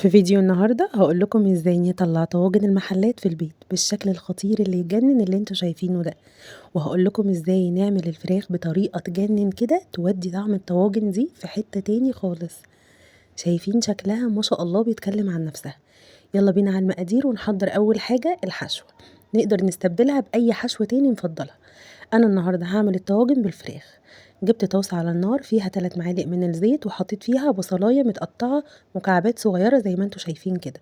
في فيديو النهاردة هاقول لكم إزاي نطلّع طواجن المحلات في البيت بالشكل الخطير اللي يجنن اللي أنتم شايفينه ده، وهاقول لكم إزاي نعمل الفراخ بطريقة تجنن كده تودّي طعم الطواجن دي في حتة تاني خالص. شايفين شكلها ما شاء الله بيتكلم عن نفسها. يلا بينا على المقادير ونحضّر أول حاجة الحشوة، نقدر نستبدلها بأي حشو تاني نفضّلها. أنا النهارده هاعمل الطواجن بالفراخ. جبت طاسة على النار فيها 3 معالق من الزيت وحطيت فيها بصلاية متقطعة مكعبات صغيرة زي ما أنتم شايفين كده.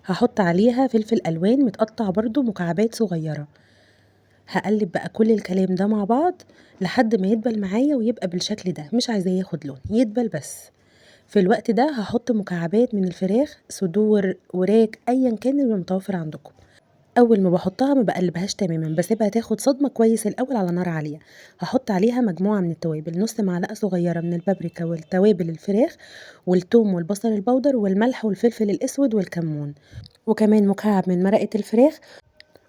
هاحط عليها فلفل ألوان متقطع برضه مكعبات صغيرة. هاقلب بقى كل الكلام ده مع بعض لحد ما يدبل معايا ويبقى بالشكل ده، مش عايزاه ياخد لون، يدبل بس. في الوقت ده هاحط مكعبات من الفراخ، صدور، وراك، أيًا كان اللي متوفر عندكم. أول ما باحطها ما باقلّبهاش تمامًا، باسيبها تاخد صدمة كويس الأول على نار عالية. هاحط عليها مجموعة من التوابل، نُص معلقة صغيرة من البابريكا والتوابل الفراخ والتوم والبصل البودر والملح والفلفل الأسود والكمون، وكمان مكعب من مرقة الفراخ.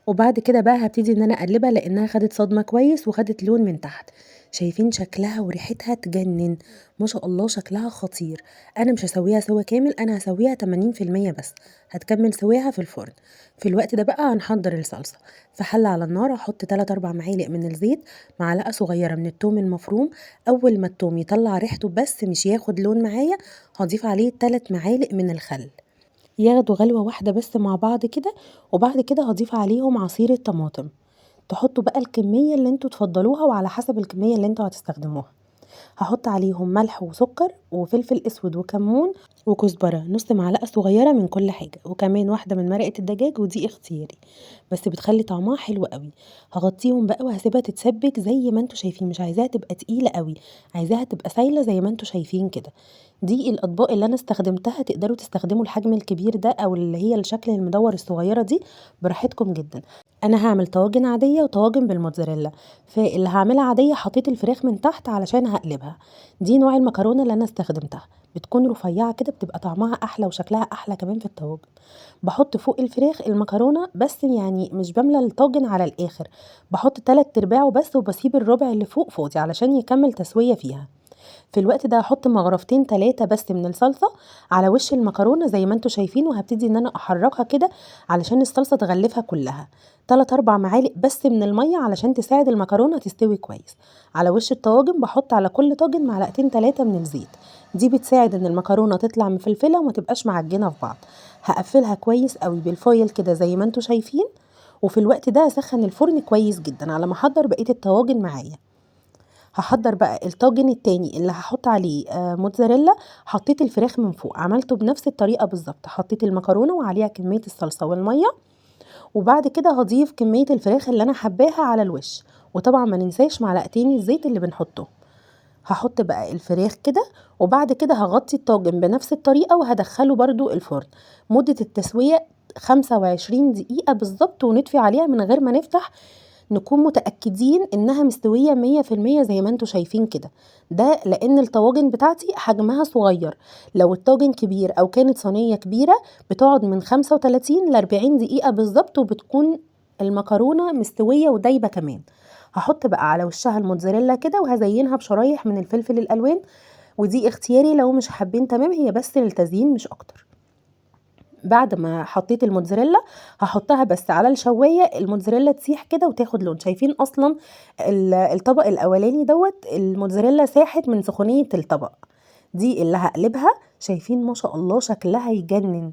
وبعد كده بقى هابتدي إن أنا أقلّبها لإنها خدت صدمة كويس وخدت لون من تحت. شايفين شكلها وريحتها تجنن، ما شاء الله شكلها خطير. أنا مش هاسويها سوا كامل، أنا هاسويها 80% بس، هتكمّل سواها في الفرن. في الوقت ده بقى هنحضّر الصلصة. في حلة على النار هاحط 3، 4 معالق من الزيت، معلقة صغيرة من التوم المفروم. أول ما التوم يطلّع ريحته بس مش ياخد لون معايا، هاضيف عليه 3 معالق من الخل. ياخدوا غلوة واحدة بس مع بعض كده، وبعد كده هاضيف عليهم عصير الطماطم. تحطوا بقى الكمية اللي انتوا تفضلوها وعلى حسب الكمية اللي انتوا هتستخدموها. هاحط عليهم ملح وسكر وفلفل اسود وكمون وكزبرة، نص معلقة صغيرة من كل حاجة، وكمان واحدة من مرقة الدجاج ودي اختياري، بس بتخلي طعمها حلو قوي. هغطيهم بقى وهسيبها تتسبك زي ما انتوا شايفين، مش عايزاها تبقى تقيلة قوي، عايزاها تبقى سايلة زي ما انتوا شايفين كده. دي الأطباق اللي أنا استخدمتها، تقدروا تستخدموا الحجم الكبير ده أو اللي هي الشكل المدور الصغيرة دي براحتكم جدًا. أنا هاعمل طواجن عادية وطواجن بالموتزاريلا، فاللي هاعملها عادية حطيت الفراخ من تحت علشان هاقلبها. دي نوع المكرونة اللي أنا استخدمتها، بتكون رفيعة كده بتبقى طعمها أحلى وشكلها أحلى كمان في الطواجن. باحط فوق الفراخ المكرونة بس يعني مش باملى الطاجن على الآخر، باحط 3/4 بس وباسيب الربع اللي فوق فاضي علشان يكمل تسوية فيها. في الوقت ده هاحط مغرفتين 3 بس من الصلصة على وش المكرونة زي ما أنتم شايفين، وهابتدي إن أنا أحرّكها كده علشان الصلصة تغلّفها كلّها. 3، 4 معالق بس من المَيّة علشان تساعد المكرونة تستوي كويس. على وش الطواجن باحط على كل طاجن معلقتين 3 من الزيت، دي بتساعد إن المكرونة تطلع مفلفلة وما تبقاش معجنة في بعض. هاقفّلها كويس أوي بالفويل كده زي ما أنتم شايفين، وفي الوقت ده هاسخّن الفرن كويس جدًا على ما أحضّر بقية الطواجن معايا. هاحضّر بقى الطاجن التاني اللي هاحط عليه موتزاريلا. حطيت الفراخ من فوق، عملته بنفس الطريقة بالضبط، حطيت المكرونة وعليها كمية الصلصة والمَيّة، وبعد كده هاضيف كمية الفراخ اللي أنا حاباها على الوش، وطبعًا ما ننساش معلقتين الزيت اللي بنحطهم. هاحط بقى الفراخ كده، وبعد كده هاغطّي الطاجن بنفس الطريقة وهادخّله برضه الفرن. مدة التسوية 25 دقيقة بالضبط، ونطفي عليها من غير ما نفتح، نكون متأكدين إنها مستوية 100% زي ما أنتم شايفين كده. ده لإن الطواجن بتاعتي حجمها صغير، لو الطاجن كبير أو كانت صينية كبيرة بتقعد من 35 ل40 دقيقة بالضبط، وبتكون المكرونة مستوية ودايبة كمان. هاحط بقى على وشها الموتزاريلا كده وهازينها بشرايح من الفلفل الألوان، ودي اختياري لو مش حابين تمام، هي بس للتزيين مش أكتر. بعد ما حطيت الموتزاريلا هاحطها بس على الشواية، الموتزاريلا تسيح كده وتاخد لون. شايفين أصلًا الطبق الأولاني دوّة الموتزاريلا ساحت من سخونية الطبق. دي اللي هاقلبها، شايفين ما شاء الله شكلها يجنن،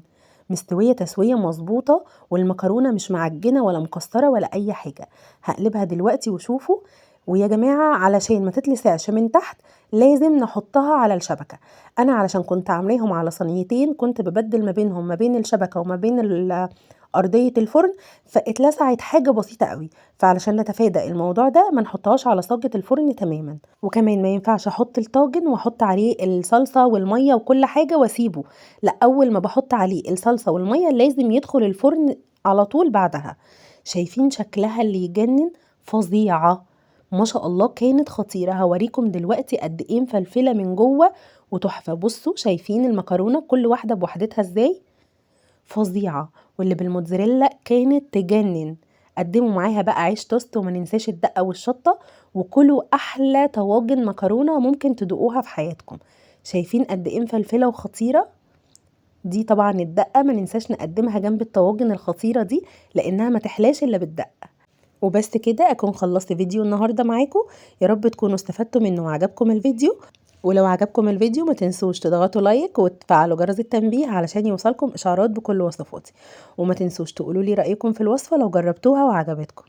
مستوية تسوية مضبوطة والمكرونة مش معجنة ولا مكسرة ولا أي حاجة. هاقلبها دلوقتي وشوفوا. ويا جماعة علشان ما تتلسعش من تحت لازم نحطها على الشبكة. أنا علشان كنت عاملاهم على صينيتين كنت بابدّل ما بينهم ما بين الشبكة وما بين أرضية الفرن، فاتلسعت حاجة بسيطة أوي. فعلشان نتفادى الموضوع ده ما نحطهاش على صاجة الفرن تمامًا. وكمان ما ينفعش أحط الطاجن وأحط عليه الصلصة والمَيّة وكل حاجة وأسيبه، لأ، أول ما باحط عليه الصلصة والمَيّة لازم يدخل الفرن على طول بعدها. شايفين شكلها اللي يجنن؟ فظيعة، ما شاء الله كانت خطيرة. هاوريكم دلوقتي قد إيه مفلفلة من جوّه وتحفة. بُصّوا شايفين المكرونة كل واحدة بوحدتها إزاي؟ فظيعة. واللي بالموتزاريلا كانت تجنن. قدّموا معاها بقى عيش توست وما ننساش الدقة والشطة، وكلوا أحلى طواجن مكرونة ممكن تدوقوها في حياتكم. شايفين قد إيه مفلفلة وخطيرة؟ دي طبعا الدقة ما ننساش نقدمها جنب الطواجن الخطيرة دي، لانها ما تحلاش الا بالدقة. وبس كده اكون خلصت فيديو النهاردة معاكم. يا رب تكونوا استفدتوا منه وعجبكم الفيديو. ولو عجبكم الفيديو ما تنسوش تضغطوا لايك وتفعلوا جرس التنبيه علشان يوصلكم اشعارات بكل وصفاتي. وما تنسوش تقولوا لي رأيكم في الوصفة لو جربتوها وعجبتكم.